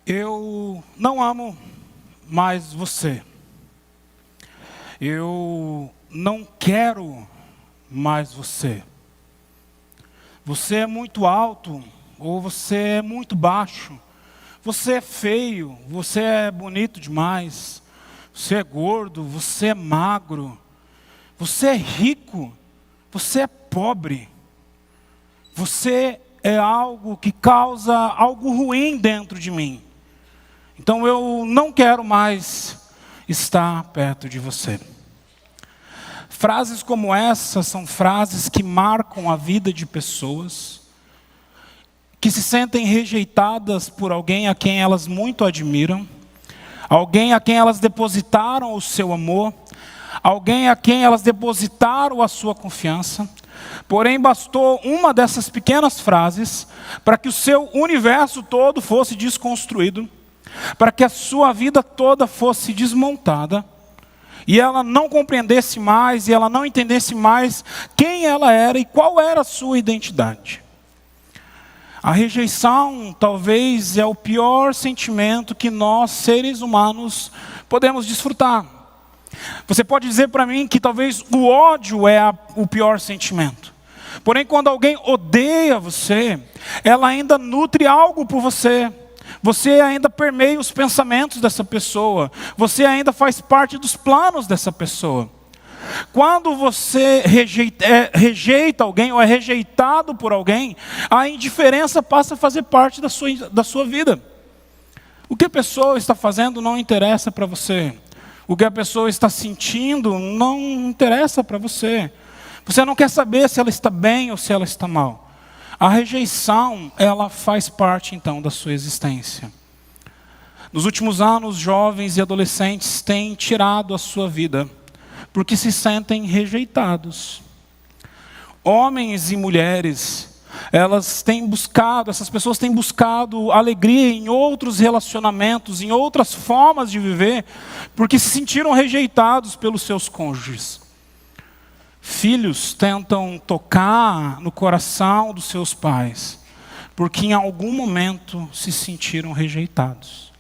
Eu não amo mais você. Eu não quero mais você. Você é muito alto ou você é muito baixo. Você é feio, você é bonito demais. Você é gordo, você é magro. Você é rico, você é pobre. Você é algo que causa algo ruim dentro de mim. Então eu não quero mais estar perto de você. Frases como essa são frases que marcam a vida de pessoas que se sentem rejeitadas por alguém a quem elas muito admiram, alguém a quem elas depositaram o seu amor, alguém a quem elas depositaram a sua confiança. Porém, bastou uma dessas pequenas frases para que o seu universo todo fosse desconstruído, para que a sua vida toda fosse desmontada, e ela não compreendesse mais, e ela não entendesse mais quem ela era e qual era a sua identidade. A rejeição talvez é o pior sentimento que nós, seres humanos, podemos desfrutar. Você pode dizer para mim que talvez o ódio é o pior sentimento. Porém, quando alguém odeia você, ela ainda nutre algo por você. Você ainda permeia os pensamentos dessa pessoa. Você ainda faz parte dos planos dessa pessoa. Quando você rejeita alguém ou é rejeitado por alguém, a indiferença passa a fazer parte da sua vida. O que a pessoa está fazendo não interessa para você. O que a pessoa está sentindo não interessa para você. Você não quer saber se ela está bem ou se ela está mal. A rejeição, ela faz parte então da sua existência. Nos últimos anos, jovens e adolescentes têm tirado a sua vida porque se sentem rejeitados. Homens e mulheres, essas pessoas têm buscado alegria em outros relacionamentos, em outras formas de viver, porque se sentiram rejeitados pelos seus cônjuges. Filhos tentam tocar no coração dos seus pais, porque em algum momento se sentiram rejeitados.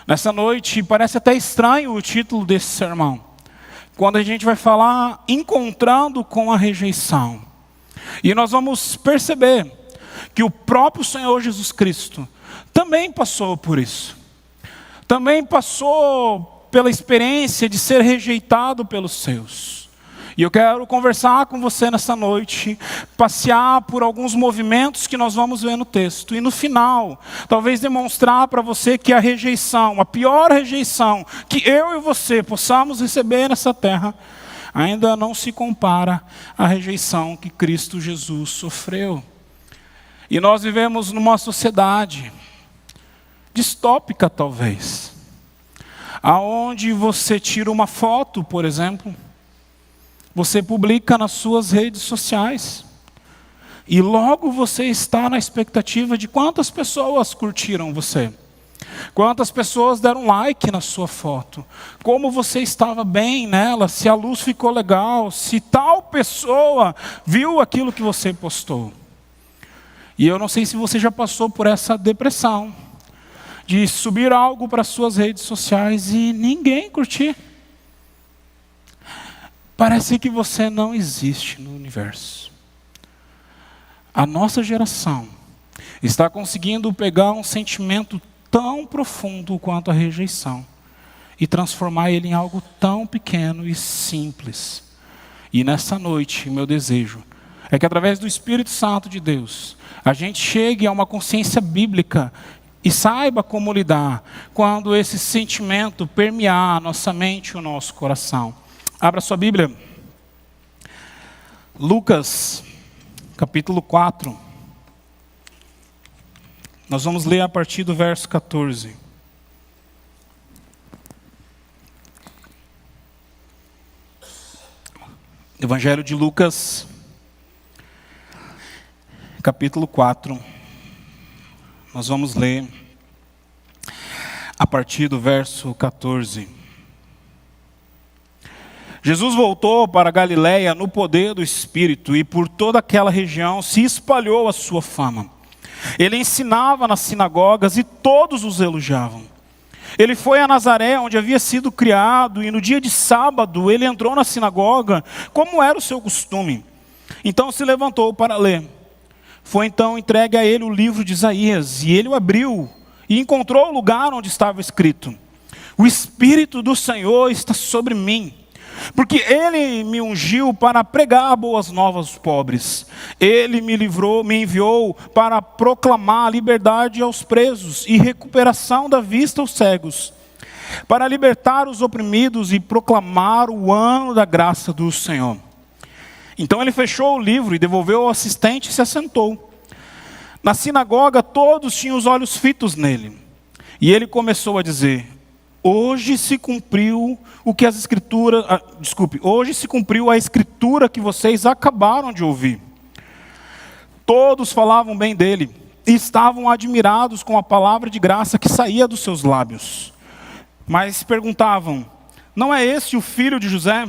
Nessa noite, parece até estranho o título desse sermão, quando a gente vai falar encontrando com a rejeição. E nós vamos perceber que o próprio Senhor Jesus Cristo também passou por isso. Também passou pela experiência de ser rejeitado pelos seus. E eu quero conversar com você nessa noite, passear por alguns movimentos que nós vamos ver no texto. E no final, talvez demonstrar para você que a rejeição, a pior rejeição que eu e você possamos receber nessa terra, ainda não se compara à rejeição que Cristo Jesus sofreu. E nós vivemos numa sociedade distópica, talvez, aonde você tira uma foto, por exemplo, você publica nas suas redes sociais, e logo você está na expectativa de quantas pessoas curtiram você, quantas pessoas deram like na sua foto, como você estava bem nela, se a luz ficou legal, se tal pessoa viu aquilo que você postou. E eu não sei se você já passou por essa depressão, de subir algo para as suas redes sociais e ninguém curtir. Parece que você não existe no universo. A nossa geração está conseguindo pegar um sentimento tão profundo quanto a rejeição e transformar ele em algo tão pequeno e simples. E nessa noite, meu desejo é que através do Espírito Santo de Deus, a gente chegue a uma consciência bíblica e saiba como lidar quando esse sentimento permear a nossa mente e o nosso coração. Abra sua Bíblia. Lucas, capítulo 4. Nós vamos ler a partir do verso 14. Evangelho de Lucas, capítulo 4. Nós vamos ler a partir do verso 14. Jesus voltou para a Galiléia no poder do Espírito, e por toda aquela região se espalhou a sua fama. Ele ensinava nas sinagogas e todos os elogiavam. Ele foi a Nazaré, onde havia sido criado, e no dia de sábado ele entrou na sinagoga, como era o seu costume. Então se levantou para ler. Foi então entregue a ele o livro de Isaías, e ele o abriu, e encontrou o lugar onde estava escrito: o Espírito do Senhor está sobre mim, porque ele me ungiu para pregar boas novas aos pobres. Ele me enviou para proclamar liberdade aos presos e recuperação da vista aos cegos, para libertar os oprimidos e proclamar o ano da graça do Senhor. Então ele fechou o livro e devolveu ao assistente e se assentou. Na sinagoga todos tinham os olhos fitos nele. E ele começou a dizer: hoje se cumpriu hoje se cumpriu a escritura que vocês acabaram de ouvir. Todos falavam bem dele e estavam admirados com a palavra de graça que saía dos seus lábios. Mas perguntavam: não é esse o filho de José?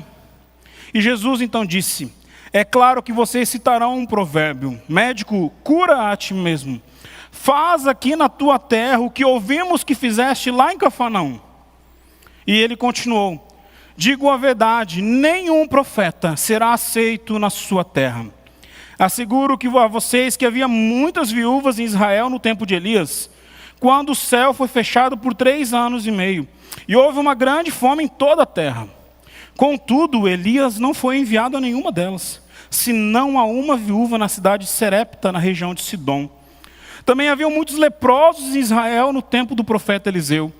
E Jesus então disse: é claro que vocês citarão um provérbio: médico, cura a ti mesmo. Faz aqui na tua terra o que ouvimos que fizeste lá em Cafarnaum. E ele continuou: digo a verdade, nenhum profeta será aceito na sua terra. Asseguro que a vocês que havia muitas viúvas em Israel no tempo de Elias, quando o céu foi fechado por 3 anos e meio, e houve uma grande fome em toda a terra. Contudo, Elias não foi enviado a nenhuma delas, senão a uma viúva na cidade de Serepta, na região de Sidom. Também haviam muitos leprosos em Israel no tempo do profeta Eliseu.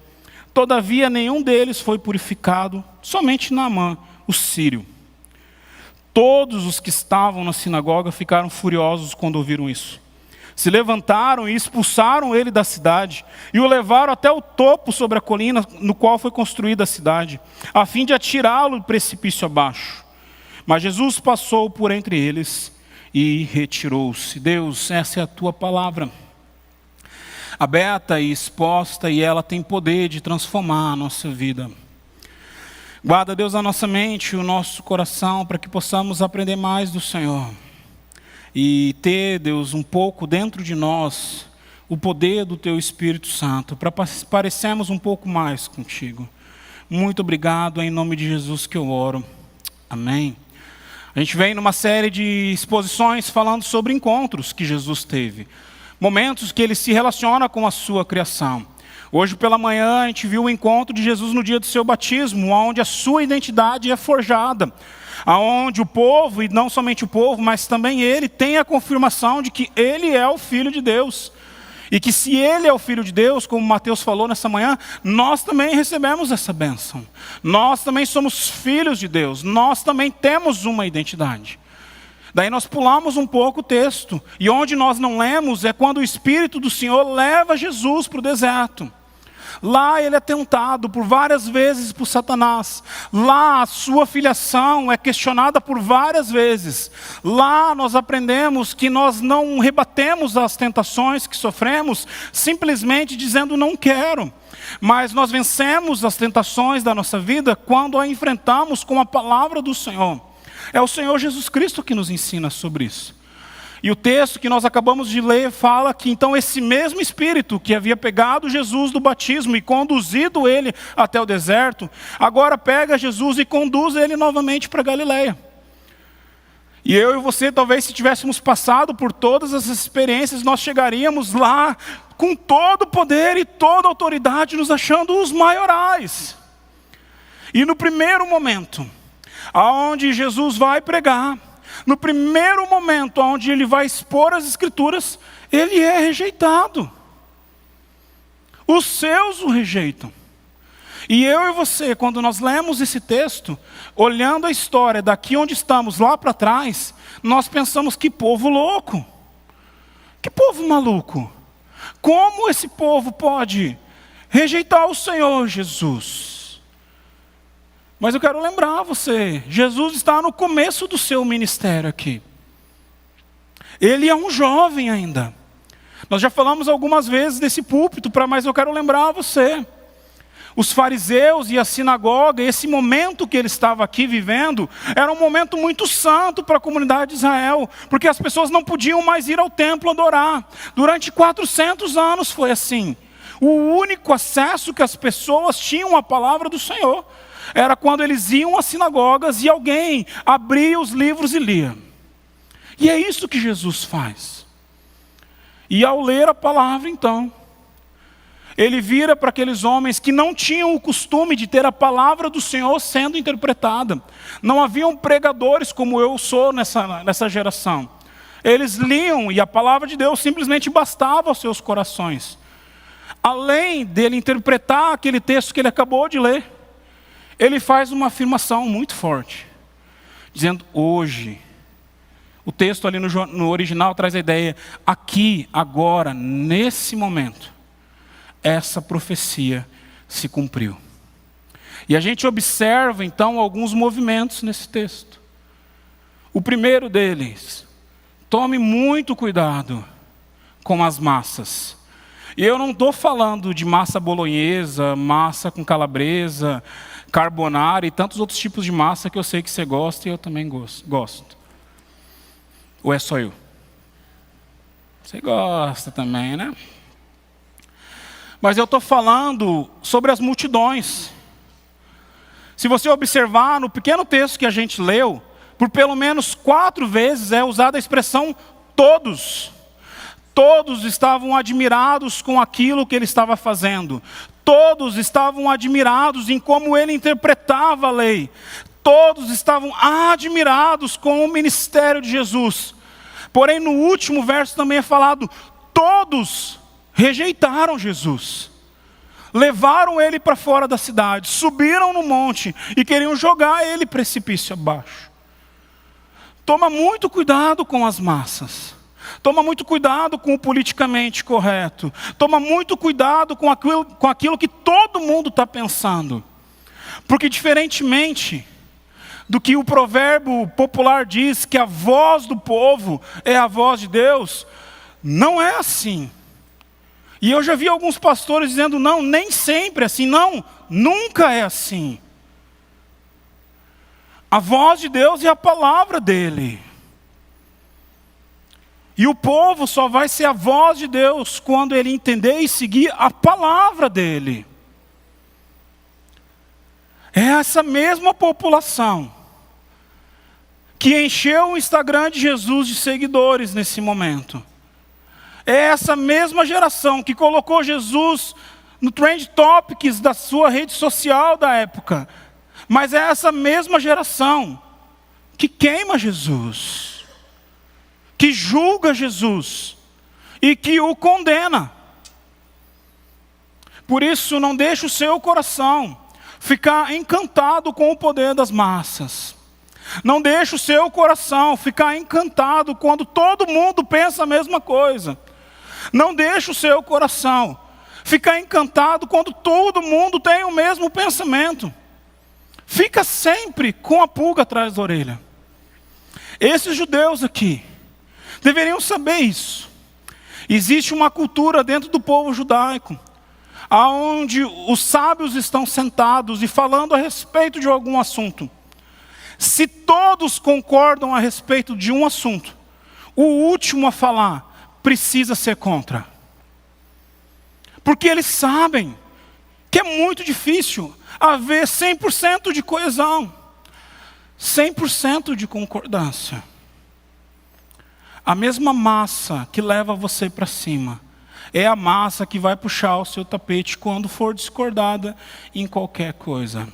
Todavia, nenhum deles foi purificado, somente Naamã, o sírio. Todos os que estavam na sinagoga ficaram furiosos quando ouviram isso. Se levantaram e expulsaram ele da cidade, e o levaram até o topo sobre a colina no qual foi construída a cidade, a fim de atirá-lo do precipício abaixo. Mas Jesus passou por entre eles e retirou-se. Deus, essa é a tua palavra, aberta e exposta, e ela tem poder de transformar a nossa vida. Guarda, Deus, a nossa mente, o nosso coração, para que possamos aprender mais do Senhor. E ter, Deus, um pouco dentro de nós, o poder do Teu Espírito Santo, para parecermos um pouco mais contigo. Muito obrigado, é em nome de Jesus que eu oro. Amém. A gente vem numa série de exposições falando sobre encontros que Jesus teve. Momentos que ele se relaciona com a sua criação. Hoje pela manhã a gente viu o encontro de Jesus no dia do seu batismo, onde a sua identidade é forjada. Onde o povo, e não somente o povo, mas também ele, tem a confirmação de que ele é o Filho de Deus. E que se ele é o Filho de Deus, como Mateus falou nessa manhã, nós também recebemos essa bênção. Nós também somos filhos de Deus, nós também temos uma identidade. Daí nós pulamos um pouco o texto, e onde nós não lemos é quando o Espírito do Senhor leva Jesus para o deserto. Lá ele é tentado por várias vezes por Satanás. Lá a sua filiação é questionada por várias vezes. Lá nós aprendemos que nós não rebatemos as tentações que sofremos simplesmente dizendo não quero. Mas nós vencemos as tentações da nossa vida quando a enfrentamos com a palavra do Senhor. É o Senhor Jesus Cristo que nos ensina sobre isso. E o texto que nós acabamos de ler fala que então esse mesmo Espírito que havia pegado Jesus do batismo e conduzido ele até o deserto, agora pega Jesus e conduz ele novamente para Galiléia. E eu e você, talvez se tivéssemos passado por todas essas experiências, nós chegaríamos lá com todo o poder e toda a autoridade, nos achando os maiorais. E no primeiro momento, aonde Jesus vai pregar, no primeiro momento onde ele vai expor as Escrituras, ele é rejeitado. Os seus o rejeitam. E eu e você, quando nós lemos esse texto, olhando a história daqui onde estamos, lá para trás, nós pensamos: que povo louco, que povo maluco. Como esse povo pode rejeitar o Senhor Jesus? Mas eu quero lembrar você, Jesus está no começo do seu ministério aqui. Ele é um jovem ainda. Nós já falamos algumas vezes desse púlpito, mas eu quero lembrar você. Os fariseus e a sinagoga, esse momento que ele estava aqui vivendo, era um momento muito santo para a comunidade de Israel, porque as pessoas não podiam mais ir ao templo adorar. Durante 400 anos foi assim. O único acesso que as pessoas tinham à palavra do Senhor era quando eles iam às sinagogas e alguém abria os livros e lia. E é isso que Jesus faz. E ao ler a palavra, então, ele vira para aqueles homens que não tinham o costume de ter a palavra do Senhor sendo interpretada. Não haviam pregadores como eu sou nessa geração. Eles liam e a palavra de Deus simplesmente bastava aos seus corações. Além dele interpretar aquele texto que ele acabou de ler, ele faz uma afirmação muito forte, dizendo hoje. O texto ali no original traz a ideia, aqui, agora, nesse momento, essa profecia se cumpriu. E a gente observa então alguns movimentos nesse texto. O primeiro deles, tome muito cuidado com as massas. E eu não estou falando de massa bolonhesa, massa com calabresa, carbonara e tantos outros tipos de massa que eu sei que você gosta e eu também gosto. Ou é só eu? Você gosta também, né? Mas eu estou falando sobre as multidões. Se você observar no pequeno texto que a gente leu, por pelo menos 4 vezes é usada a expressão todos. Todos estavam admirados com aquilo que ele estava fazendo. Todos estavam admirados em como ele interpretava a lei. Todos estavam admirados com o ministério de Jesus. Porém, no último verso também é falado, todos rejeitaram Jesus. Levaram ele para fora da cidade, subiram no monte e queriam jogar ele precipício abaixo. Toma muito cuidado com as massas. Toma muito cuidado com o politicamente correto. Toma muito cuidado com aquilo que todo mundo está pensando. Porque diferentemente do que o provérbio popular diz, que a voz do povo é a voz de Deus, não é assim. E eu já vi alguns pastores dizendo, não, nem sempre é assim. Não, nunca é assim. A voz de Deus é a palavra dele. E o povo só vai ser a voz de Deus quando ele entender e seguir a palavra dele. É essa mesma população que encheu o Instagram de Jesus de seguidores nesse momento. É essa mesma geração que colocou Jesus no Trend Topics da sua rede social da época. Mas é essa mesma geração que queima Jesus, que julga Jesus e que o condena. Por isso, não deixe o seu coração ficar encantado com o poder das massas. Não deixe o seu coração ficar encantado quando todo mundo pensa a mesma coisa. Não deixe o seu coração ficar encantado quando todo mundo tem o mesmo pensamento. Fica sempre com a pulga atrás da orelha. Esses judeus aqui deveriam saber isso. Existe uma cultura dentro do povo judaico, onde os sábios estão sentados e falando a respeito de algum assunto. Se todos concordam a respeito de um assunto, o último a falar precisa ser contra. Porque eles sabem que é muito difícil haver 100% de coesão, 100% de concordância. A mesma massa que leva você para cima é a massa que vai puxar o seu tapete quando for discordada em qualquer coisa.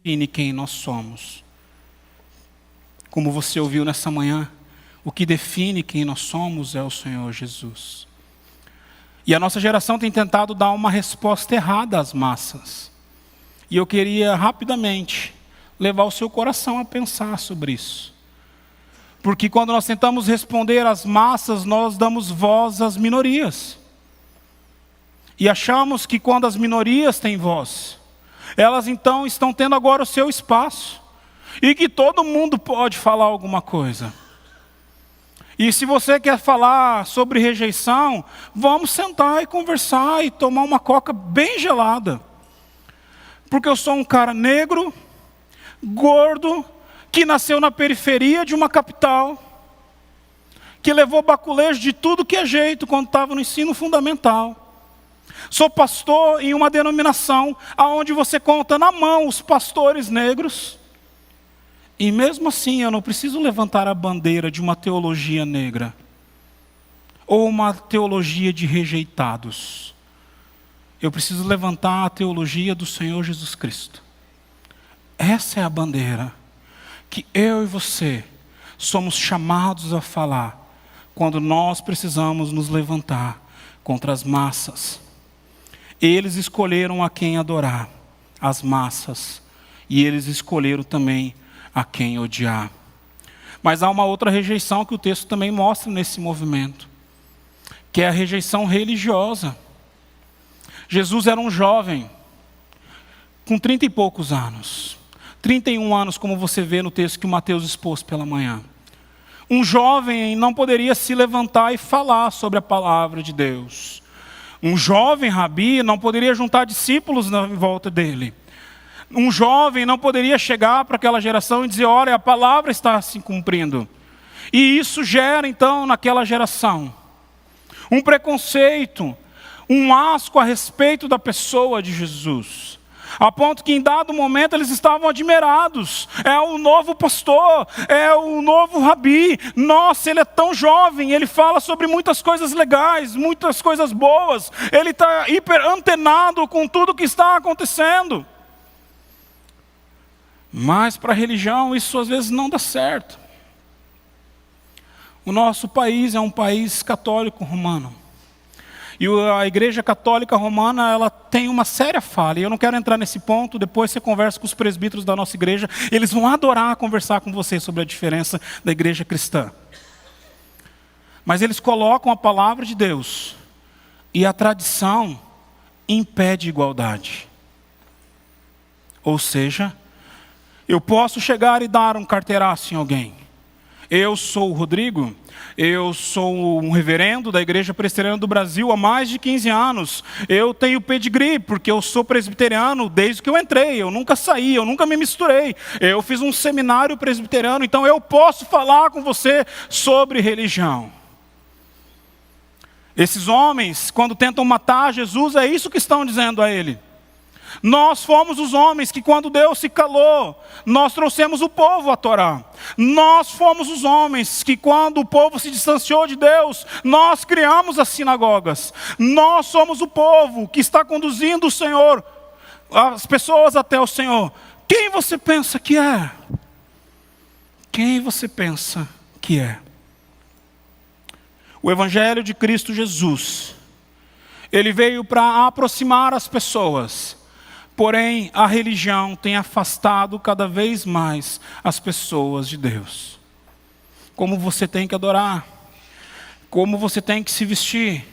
define quem nós somos. Como você ouviu nessa manhã, o que define quem nós somos é o Senhor Jesus. E a nossa geração tem tentado dar uma resposta errada às massas. E eu queria rapidamente levar o seu coração a pensar sobre isso. Porque quando nós tentamos responder às massas, nós damos voz às minorias. E achamos que quando as minorias têm voz, elas então estão tendo agora o seu espaço. E que todo mundo pode falar alguma coisa. E se você quer falar sobre rejeição, vamos sentar e conversar e tomar uma coca bem gelada. Porque eu sou um cara negro, gordo, que nasceu na periferia de uma capital, que levou baculejo de tudo que é jeito quando estava no ensino fundamental. Sou pastor em uma denominação onde você conta na mão os pastores negros. E mesmo assim eu não preciso levantar a bandeira de uma teologia negra, ou uma teologia de rejeitados. Eu preciso levantar a teologia do Senhor Jesus Cristo. Essa é a bandeira que eu e você somos chamados a falar quando nós precisamos nos levantar contra as massas. Eles escolheram a quem adorar, as massas, e eles escolheram também a quem odiar. Mas há uma outra rejeição que o texto também mostra nesse movimento, que é a rejeição religiosa. Jesus era um jovem, com 30 e poucos anos. 31 anos, como você vê no texto que o Mateus expôs pela manhã. Um jovem não poderia se levantar e falar sobre a palavra de Deus. Um jovem rabi não poderia juntar discípulos em volta dele. Um jovem não poderia chegar para aquela geração e dizer, olha, a palavra está se cumprindo. E isso gera então naquela geração um preconceito, um asco a respeito da pessoa de Jesus. A ponto que em dado momento eles estavam admirados. É o novo pastor, é o novo rabi. Nossa, ele é tão jovem, ele fala sobre muitas coisas legais, muitas coisas boas. Ele está hiper antenado com tudo que está acontecendo. Mas para a religião isso às vezes não dá certo. O nosso país é um país católico romano. E a Igreja Católica Romana, ela tem uma séria falha. E eu não quero entrar nesse ponto, depois você conversa com os presbíteros da nossa igreja. Eles vão adorar conversar com você sobre a diferença da igreja cristã. Mas eles colocam a palavra de Deus e a tradição impede igualdade. Ou seja, eu posso chegar e dar um carteiraço em alguém. Eu sou o Rodrigo, eu sou um reverendo da Igreja Presbiteriana do Brasil há mais de 15 anos. Eu tenho pedigree, porque eu sou presbiteriano desde que eu entrei. Eu nunca saí, eu nunca me misturei. Eu fiz um seminário presbiteriano, então eu posso falar com você sobre religião. Esses homens, quando tentam matar Jesus, é isso que estão dizendo a ele. Nós fomos os homens que quando Deus se calou, nós trouxemos o povo à Torá. Nós fomos os homens que quando o povo se distanciou de Deus, nós criamos as sinagogas. Nós somos o povo que está conduzindo o Senhor, as pessoas até o Senhor. Quem você pensa que é? Quem você pensa que é? O Evangelho de Cristo Jesus, ele veio para aproximar as pessoas. Porém, a religião tem afastado cada vez mais as pessoas de Deus. Como você tem que adorar, como você tem que se vestir,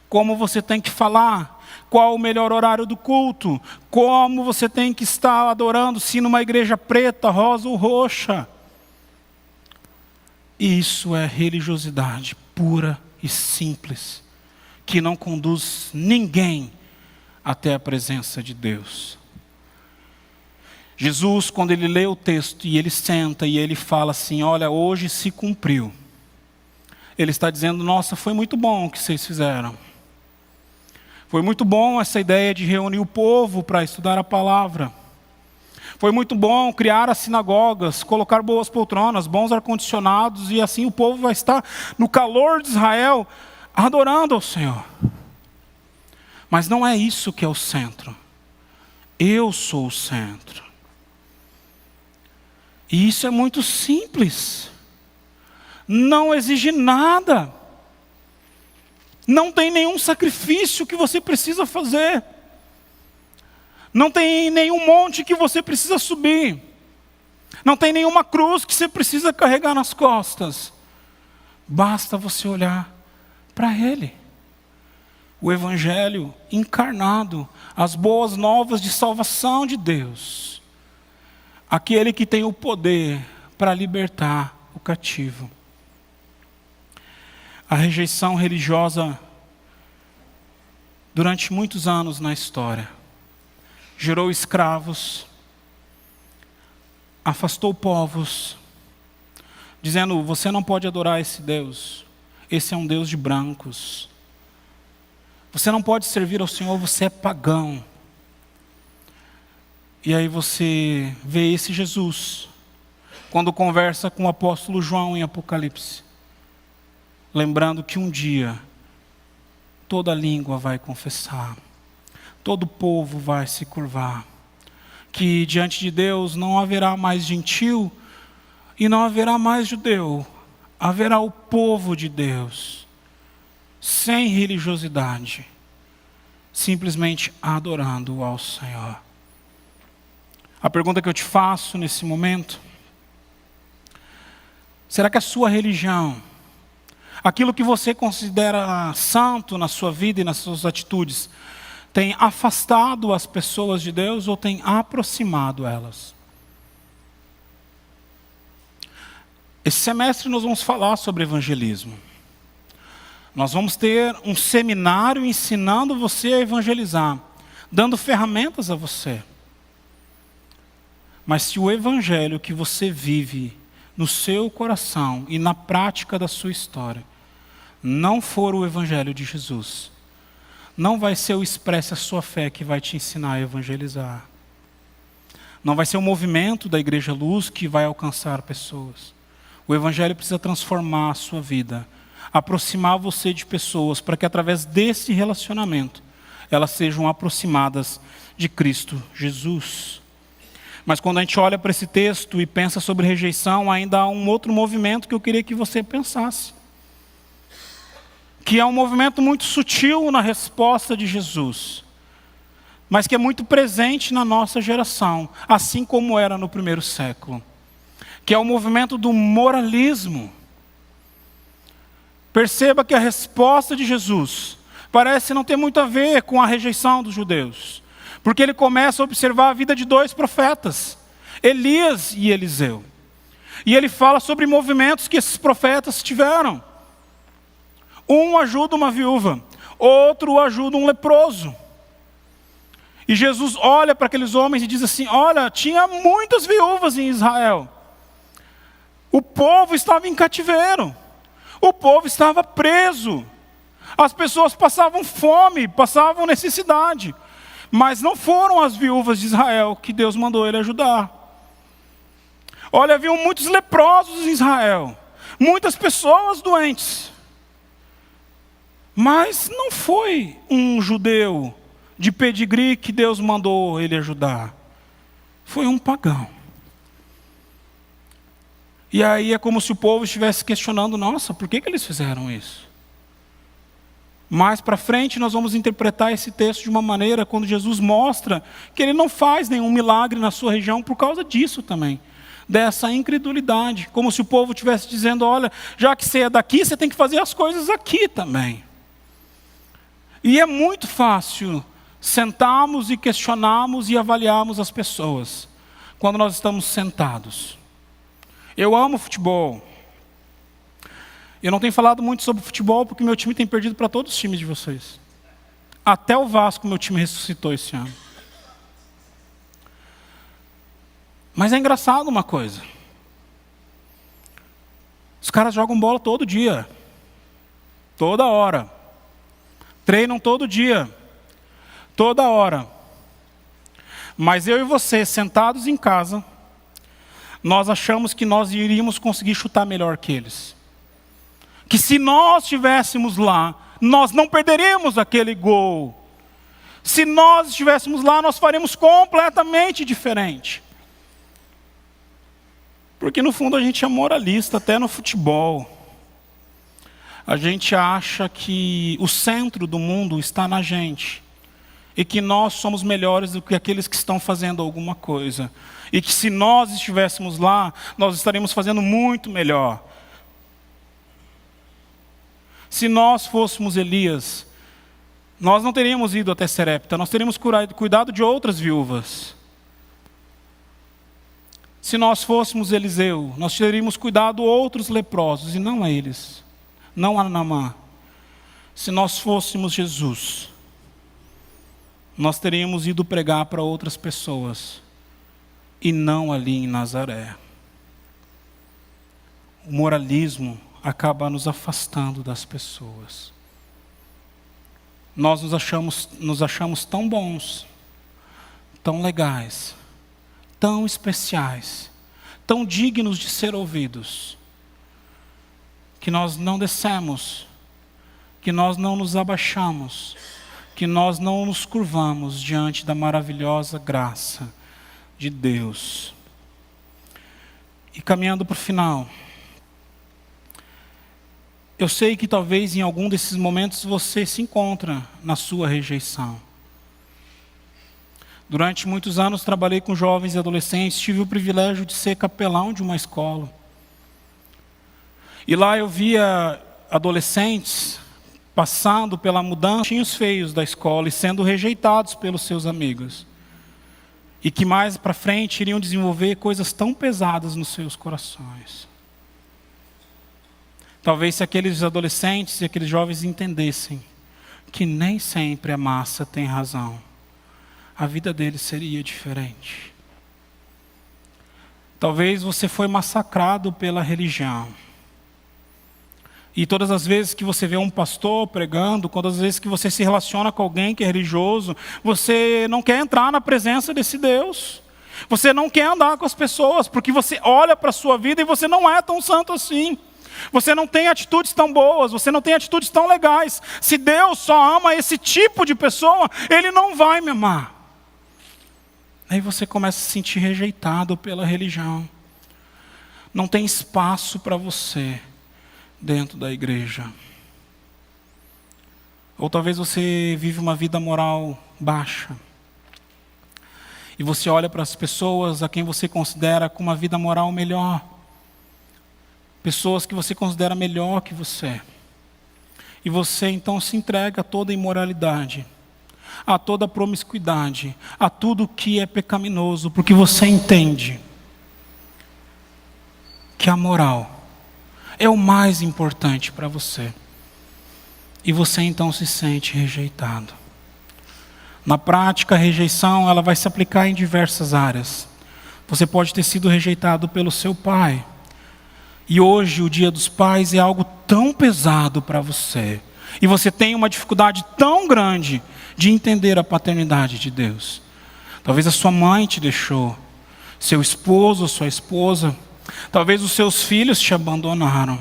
como você tem que falar, qual o melhor horário do culto, como você tem que estar adorando, se numa igreja preta, rosa ou roxa. Isso é religiosidade pura e simples, que não conduz ninguém até a presença de Deus. Jesus, quando ele lê o texto e ele senta e ele fala assim, olha, hoje se cumpriu. Ele está dizendo, nossa, foi muito bom o que vocês fizeram. Foi muito bom essa ideia de reunir o povo para estudar a palavra. Foi muito bom criar as sinagogas, colocar boas poltronas, bons ar-condicionados, e assim o povo vai estar no calor de Israel, adorando ao Senhor. Mas não é isso que é o centro. Eu sou o centro. E isso é muito simples. Não exige nada. Não tem nenhum sacrifício que você precisa fazer. Não tem nenhum monte que você precisa subir. Não tem nenhuma cruz que você precisa carregar nas costas. Basta você olhar para Ele. O Evangelho encarnado, as boas novas de salvação de Deus. Aquele que tem o poder para libertar o cativo. A rejeição religiosa, durante muitos anos na história, gerou escravos, afastou povos, dizendo: você não pode adorar esse Deus, esse é um Deus de brancos. Você não pode servir ao Senhor, você é pagão. E aí você vê esse Jesus, quando conversa com o apóstolo João em Apocalipse, lembrando que um dia, toda língua vai confessar, todo povo vai se curvar, que diante de Deus não haverá mais gentil e não haverá mais judeu, haverá o povo de Deus, sem religiosidade, simplesmente adorando ao Senhor. A pergunta que eu te faço nesse momento: será que a sua religião, aquilo que você considera santo na sua vida e nas suas atitudes, tem afastado as pessoas de Deus ou tem aproximado elas? Esse semestre nós vamos falar sobre evangelismo. Nós vamos ter um seminário ensinando você a evangelizar, dando ferramentas a você. Mas se o evangelho que você vive no seu coração e na prática da sua história não for o evangelho de Jesus, não vai ser o Expresse a Sua Fé que vai te ensinar a evangelizar. Não vai ser o movimento da Igreja Luz que vai alcançar pessoas. O evangelho precisa transformar a sua vida, aproximar você de pessoas, para que através desse relacionamento, elas sejam aproximadas de Cristo Jesus. Mas quando a gente olha para esse texto e pensa sobre rejeição, ainda há um outro movimento que eu queria que você pensasse. Que é um movimento muito sutil na resposta de Jesus, mas que é muito presente na nossa geração, assim como era no primeiro século. Que é o movimento do moralismo. Perceba que a resposta de Jesus parece não ter muito a ver com a rejeição dos judeus. Porque ele começa a observar a vida de dois profetas, Elias e Eliseu. E ele fala sobre movimentos que esses profetas tiveram. Um ajuda uma viúva, outro ajuda um leproso. E Jesus olha para aqueles homens e diz assim: olha, tinha muitas viúvas em Israel. O povo estava em cativeiro. O povo estava preso. As pessoas passavam fome, passavam necessidade. Mas não foram as viúvas de Israel que Deus mandou ele ajudar. Olha, haviam muitos leprosos em Israel. Muitas pessoas doentes. Mas não foi um judeu de pedigree que Deus mandou ele ajudar. Foi um pagão. E aí é como se o povo estivesse questionando: nossa, por que eles fizeram isso? Mais para frente nós vamos interpretar esse texto de uma maneira quando Jesus mostra que ele não faz nenhum milagre na sua região por causa disso também. Dessa incredulidade. Como se o povo estivesse dizendo: olha, já que você é daqui, você tem que fazer as coisas aqui também. E é muito fácil sentarmos e questionarmos e avaliarmos as pessoas quando nós estamos sentados. Eu amo futebol. Eu não tenho falado muito sobre futebol porque meu time tem perdido para todos os times de vocês. Até o Vasco meu time ressuscitou esse ano. Mas é engraçado uma coisa. Os caras jogam bola todo dia. Toda hora. Treinam todo dia. Toda hora. Mas eu e você, sentados em casa, nós achamos que nós iríamos conseguir chutar melhor que eles. Que se nós estivéssemos lá, nós não perderíamos aquele gol. Se nós estivéssemos lá, nós faríamos completamente diferente. Porque no fundo a gente é moralista, até no futebol. A gente acha que o centro do mundo está na gente. E que nós somos melhores do que aqueles que estão fazendo alguma coisa. E que se nós estivéssemos lá, nós estaríamos fazendo muito melhor. Se nós fôssemos Elias, nós não teríamos ido até Serepta, nós teríamos cuidado de outras viúvas. Se nós fôssemos Eliseu, nós teríamos cuidado de outros leprosos, e não a eles, não a Naamã. Se nós fôssemos Jesus, nós teríamos ido pregar para outras pessoas, e não ali em Nazaré. O moralismo acaba nos afastando das pessoas. Nós nos achamos tão bons, tão legais, tão especiais, tão dignos de ser ouvidos, que nós não descemos, que nós não nos abaixamos, que nós não nos curvamos diante da maravilhosa graça de Deus. E caminhando para o final, eu sei que talvez em algum desses momentos você se encontra na sua rejeição. Durante muitos anos trabalhei com jovens e adolescentes, tive o privilégio de ser capelão de uma escola. E lá eu via adolescentes passando pela mudança, feios da escola e sendo rejeitados pelos seus amigos. E que mais para frente iriam desenvolver coisas tão pesadas nos seus corações. Talvez se aqueles adolescentes e aqueles jovens entendessem que nem sempre a massa tem razão, a vida deles seria diferente. Talvez você foi massacrado pela religião. E todas as vezes que você vê um pastor pregando, todas as vezes que você se relaciona com alguém que é religioso, você não quer entrar na presença desse Deus. Você não quer andar com as pessoas, porque você olha para a sua vida e você não é tão santo assim. Você não tem atitudes tão boas, você não tem atitudes tão legais. Se Deus só ama esse tipo de pessoa, Ele não vai me amar. Aí você começa a se sentir rejeitado pela religião. Não tem espaço para você dentro da igreja. Ou talvez você vive uma vida moral baixa. E você olha para as pessoas a quem você considera com uma vida moral melhor. Pessoas que você considera melhor que você. E você então se entrega a toda imoralidade, a toda promiscuidade, a tudo que é pecaminoso, porque você entende que a moral é o mais importante para você. E você então se sente rejeitado. Na prática, a rejeição ela vai se aplicar em diversas áreas. Você pode ter sido rejeitado pelo seu pai. E hoje, o Dia dos Pais é algo tão pesado para você. E você tem uma dificuldade tão grande de entender a paternidade de Deus. Talvez a sua mãe te deixou, seu esposo, sua esposa. Talvez os seus filhos te abandonaram.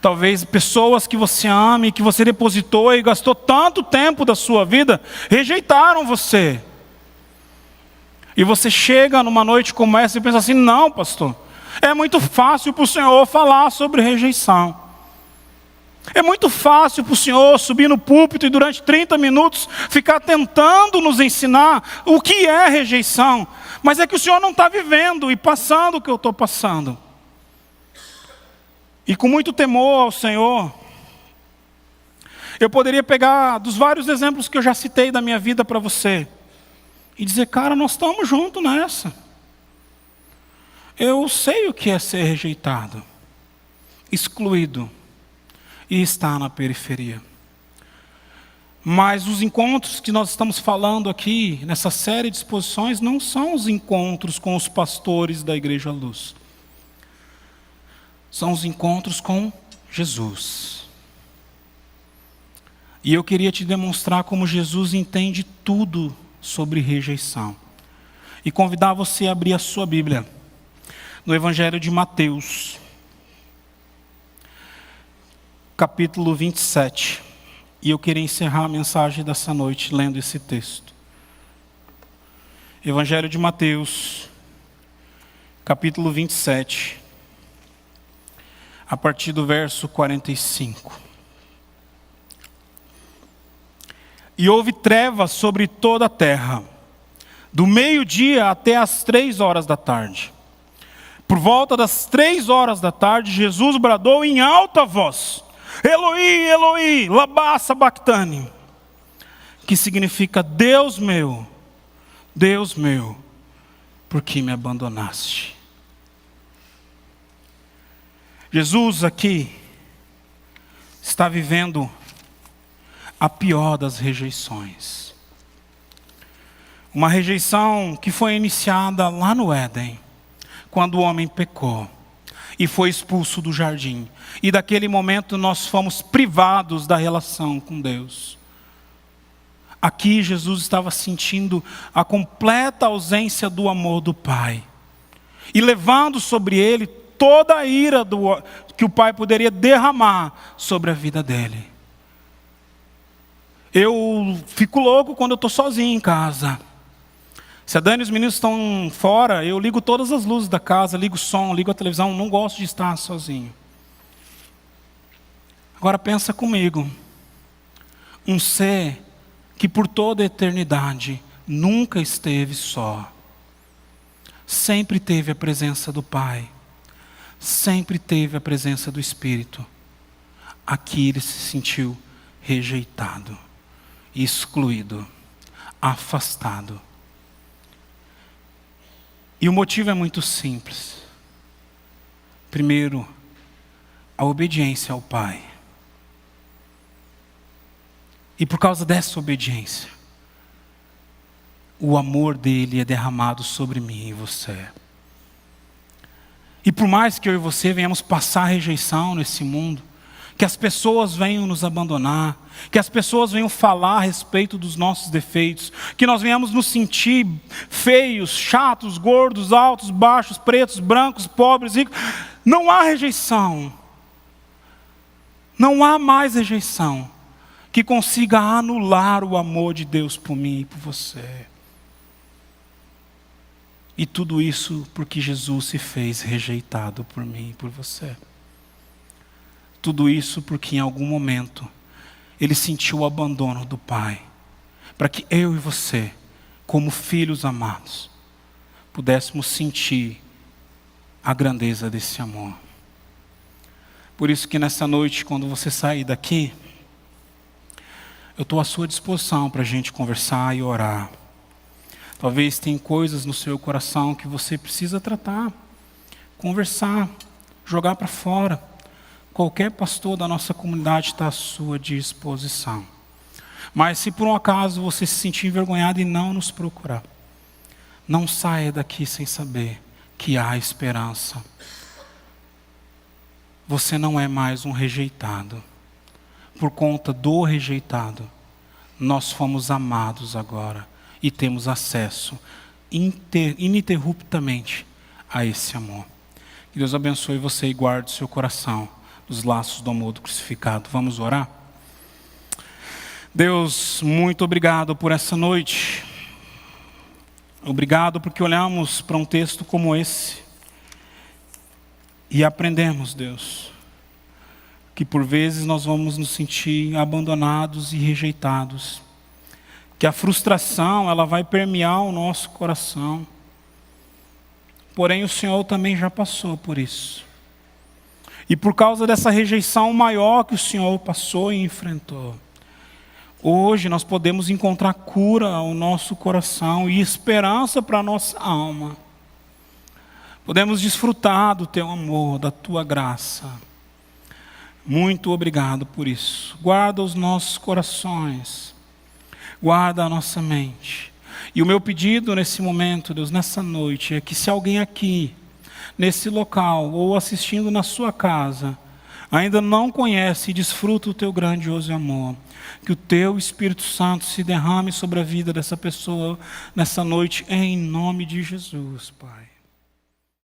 Talvez pessoas que você ama e que você depositou e gastou tanto tempo da sua vida, rejeitaram você. E você chega numa noite como essa e pensa assim, não, pastor, é muito fácil para o Senhor falar sobre rejeição. É muito fácil para o Senhor subir no púlpito e durante 30 minutos ficar tentando nos ensinar o que é rejeição. Mas é que o Senhor não está vivendo e passando o que eu estou passando. E com muito temor ao Senhor, eu poderia pegar dos vários exemplos que eu já citei da minha vida para você e dizer, cara, nós estamos juntos nessa. Eu sei o que é ser rejeitado, excluído e estar na periferia. Mas os encontros que nós estamos falando aqui, nessa série de exposições, não são os encontros com os pastores da Igreja Luz. São os encontros com Jesus. E eu queria te demonstrar como Jesus entende tudo sobre rejeição. E convidar você a abrir a sua Bíblia no Evangelho de Mateus, capítulo 27. E eu queria encerrar a mensagem dessa noite lendo esse texto. Evangelho de Mateus, capítulo 27, a partir do verso 45. E houve trevas sobre toda a terra, do meio-dia até as 3 horas da tarde. Por volta das 3 horas da tarde, Jesus bradou em alta voz: Eloi, Eloi, lama sabachthani, que significa: Deus meu, por que me abandonaste? Jesus aqui está vivendo a pior das rejeições. Uma rejeição que foi iniciada lá no Éden, quando o homem pecou e foi expulso do jardim. E daquele momento nós fomos privados da relação com Deus. Aqui Jesus estava sentindo a completa ausência do amor do Pai, e levando sobre ele toda a ira que o Pai poderia derramar sobre a vida dele. Eu fico louco quando eu estou sozinho em casa. Se a Dani e os meninos estão fora, eu ligo todas as luzes da casa, ligo o som, ligo a televisão, não gosto de estar sozinho. Agora pensa comigo, um ser que por toda a eternidade nunca esteve só, sempre teve a presença do Pai, sempre teve a presença do Espírito. Aqui ele se sentiu rejeitado, excluído, afastado. E o motivo é muito simples. Primeiro, a obediência ao Pai. E por causa dessa obediência, o amor dele é derramado sobre mim e você. E por mais que eu e você venhamos passar rejeição nesse mundo, que as pessoas venham nos abandonar, que as pessoas venham falar a respeito dos nossos defeitos, que nós venhamos nos sentir feios, chatos, gordos, altos, baixos, pretos, brancos, pobres, ricos, não há rejeição. Não há mais rejeição que consiga anular o amor de Deus por mim e por você. E tudo isso porque Jesus se fez rejeitado por mim e por você. Tudo isso porque em algum momento ele sentiu o abandono do Pai, para que eu e você, como filhos amados, pudéssemos sentir a grandeza desse amor. Por isso que nessa noite, quando você sair daqui, eu estou à sua disposição para a gente conversar e orar. Talvez tenha coisas no seu coração que você precisa tratar, conversar, jogar para fora. Qualquer pastor da nossa comunidade está à sua disposição. Mas se por um acaso você se sentir envergonhado e não nos procurar, não saia daqui sem saber que há esperança. Você não é mais um rejeitado. Por conta do rejeitado, nós fomos amados agora e temos acesso ininterruptamente a esse amor. Que Deus abençoe você e guarde o seu coração dos laços do amor do crucificado. Vamos orar? Deus, muito obrigado por essa noite. Obrigado porque olhamos para um texto como esse e aprendemos, Deus, que por vezes nós vamos nos sentir abandonados e rejeitados, que a frustração ela vai permear o nosso coração. Porém o Senhor também já passou por isso. E por causa dessa rejeição maior que o Senhor passou e enfrentou, hoje nós podemos encontrar cura ao nosso coração e esperança para a nossa alma. Podemos desfrutar do Teu amor, da Tua graça. Muito obrigado por isso. Guarda os nossos corações, guarda a nossa mente. E o meu pedido nesse momento, Deus, nessa noite, é que se alguém aqui, nesse local, ou assistindo na sua casa, ainda não conhece e desfruta o Teu grandioso amor, que o Teu Espírito Santo se derrame sobre a vida dessa pessoa nessa noite, em nome de Jesus, Pai.